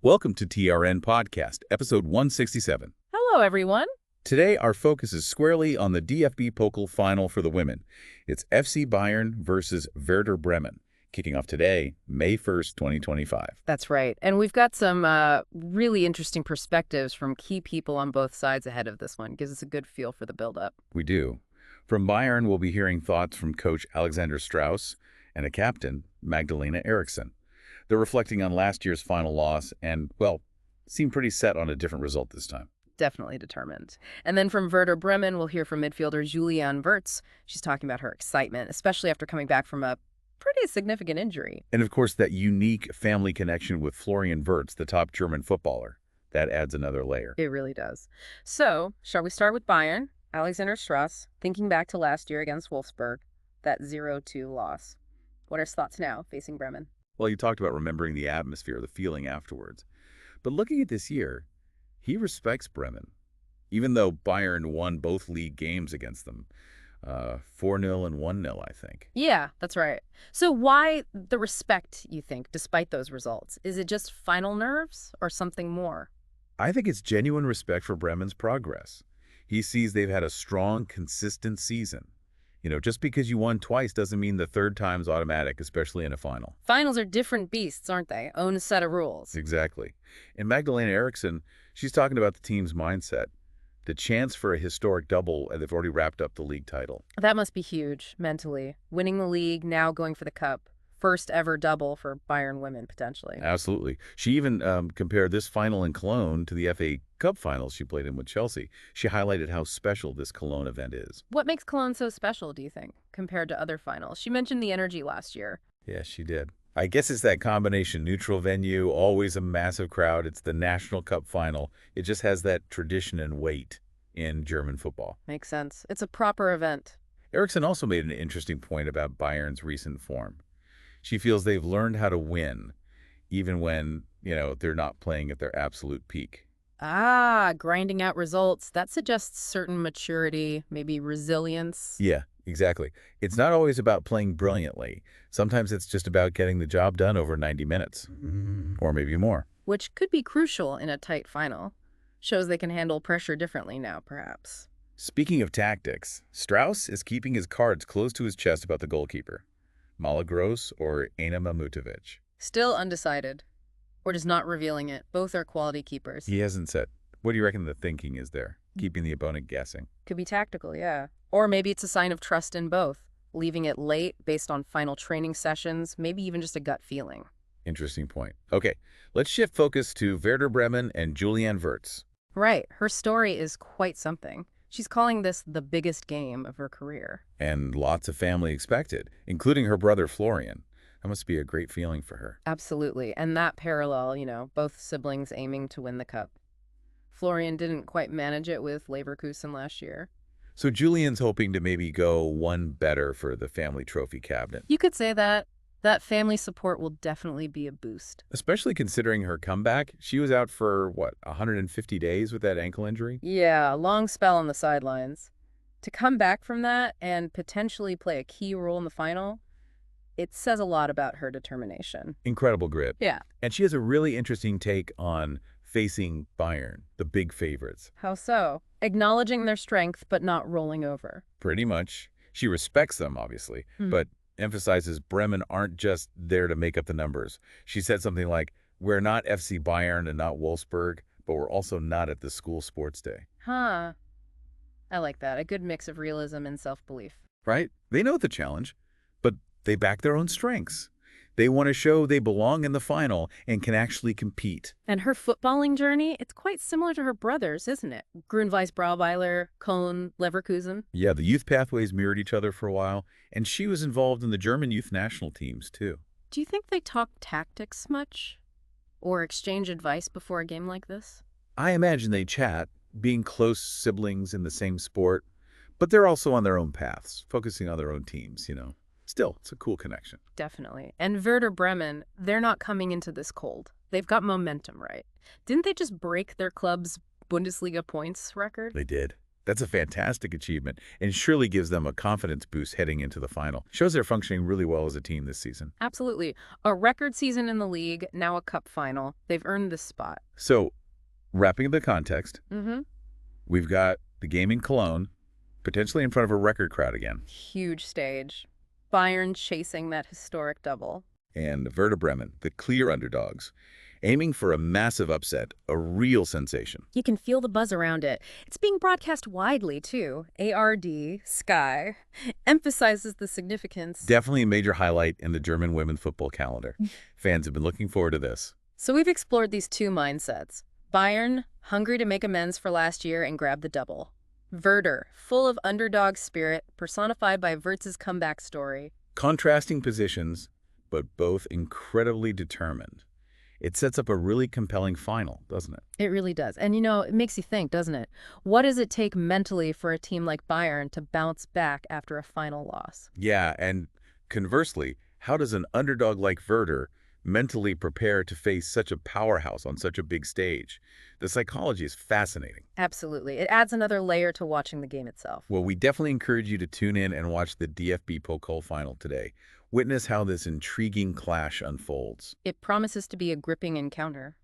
Welcome to TRN Podcast, episode 167. Hello, everyone. Today, our focus is squarely on the DFB-Pokal final for the women. It's FC Bayern versus Werder Bremen, kicking off today, May 1st, 2025. That's right. And we've got some really interesting perspectives from key people on both sides ahead of this one. Gives us a good feel for the build-up. We do. From Bayern, we'll be hearing thoughts from coach Alexander Strauss and a captain, Magdalena Eriksson. They're reflecting on last year's final loss and, well, seem pretty set on a different result this time. Definitely determined. And then from Werder Bremen, we'll hear from midfielder Juliane Wirtz. She's talking about her excitement, especially after coming back from a pretty significant injury. And, of course, that unique family connection with Florian Wirtz, the top German footballer. That adds another layer. It really does. So, shall we start with Bayern? Alexander Strauss, thinking back to last year against Wolfsburg, that 0-2 loss. What are his thoughts now facing Bremen? Well, you talked about remembering the atmosphere, the feeling afterwards. But looking at this year, he respects Bremen, even though Bayern won both league games against them. 4-0 and 1-0, I think. Yeah, that's right. So why the respect, you think, despite those results? Is it just final nerves or something more? I think it's genuine respect for Bremen's progress. He sees they've had a strong, consistent season. You know, just because you won twice doesn't mean the third time's automatic, especially in a final. Finals are different beasts, aren't they? Own a set of rules. Exactly. And Magdalena Eriksson, she's talking about the team's mindset. The chance for a historic double, and they've already wrapped up the league title. That must be huge, mentally. Winning the league, now going for the cup. First ever double for Bayern women, potentially. Absolutely. She even compared this final in Cologne to the FA Cup finals she played in with Chelsea. She highlighted how special this Cologne event is. What makes Cologne so special, do you think, compared to other finals? She mentioned the energy last year. Yes, she did. I guess it's that combination, neutral venue, always a massive crowd. It's the National Cup final. It just has that tradition and weight in German football. Makes sense. It's a proper event. Eriksson also made an interesting point about Bayern's recent form. She feels they've learned how to win, even when, they're not playing at their absolute peak. Ah, grinding out results. That suggests certain maturity, maybe resilience. Yeah, exactly. It's not always about playing brilliantly. Sometimes it's just about getting the job done over 90 minutes, or maybe more. Which could be crucial in a tight final. Shows they can handle pressure differently now, perhaps. Speaking of tactics, Strauss is keeping his cards close to his chest about the goalkeeper. Mala Gross or Aina Mamutovic. Still undecided. Or just not revealing it. Both are quality keepers. He hasn't said. What do you reckon the thinking is there? Keeping the opponent guessing. Could be tactical, yeah. Or maybe it's a sign of trust in both. Leaving it late based on final training sessions, maybe even just a gut feeling. Interesting point. Okay, let's shift focus to Werder Bremen and Juliane Wirtz. Right. Her story is quite something. She's calling this the biggest game of her career. And lots of family expected, including her brother Florian. That must be a great feeling for her. Absolutely. And that parallel, both siblings aiming to win the cup. Florian didn't quite manage it with Leverkusen last year. So Julian's hoping to maybe go one better for the family trophy cabinet. You could say that. That family support will definitely be a boost. Especially considering her comeback. She was out for, 150 days with that ankle injury? Yeah, a long spell on the sidelines. To come back from that and potentially play a key role in the final, it says a lot about her determination. Incredible grit. Yeah. And she has a really interesting take on facing Bayern, the big favorites. How so? Acknowledging their strength, but not rolling over. Pretty much. She respects them, obviously, but emphasizes Bremen aren't just there to make up the numbers. She said something like, we're not FC Bayern and not Wolfsburg, but we're also not at the school sports day. Huh. I like that. A good mix of realism and self-belief. Right? They know the challenge, but they back their own strengths. They want to show they belong in the final and can actually compete. And her footballing journey, it's quite similar to her brother's, isn't it? Grünweiss Brauweiler, Köln, Leverkusen. Yeah, the youth pathways mirrored each other for a while, and she was involved in the German youth national teams, too. Do you think they talk tactics much? Or exchange advice before a game like this? I imagine they chat, being close siblings in the same sport, but they're also on their own paths, focusing on their own teams, Still, it's a cool connection. Definitely. And Werder Bremen, they're not coming into this cold. They've got momentum, right? Didn't they just break their club's Bundesliga points record? They did. That's a fantastic achievement and surely gives them a confidence boost heading into the final. Shows they're functioning really well as a team this season. Absolutely. A record season in the league, now a cup final. They've earned this spot. So, wrapping up the context, Mm-hmm. we've got the game in Cologne, potentially in front of a record crowd again, Huge stage. Bayern chasing that historic double. and Werder Bremen, the clear underdogs, aiming for a massive upset, a real sensation. You can feel the buzz around it. It's being broadcast widely, too. ARD, Sky, emphasizes the significance. Definitely a major highlight in the German women's football calendar. Fans have been looking forward to this. So we've explored these two mindsets. Bayern, hungry to make amends for last year and grab the double. Werder, full of underdog spirit, personified by Wirtz's comeback story. Contrasting positions, but both incredibly determined. It sets up a really compelling final, doesn't it? It really does. And it makes you think, doesn't it? What does it take mentally for a team like Bayern to bounce back after a final loss? Yeah, and conversely, how does an underdog like Werder mentally prepare to face such a powerhouse on such a big stage? The psychology is fascinating. Absolutely. It adds another layer to watching the game itself. Well, we definitely encourage you to tune in and watch the DFB Pokal final today. Witness how this intriguing clash unfolds. It promises to be a gripping encounter.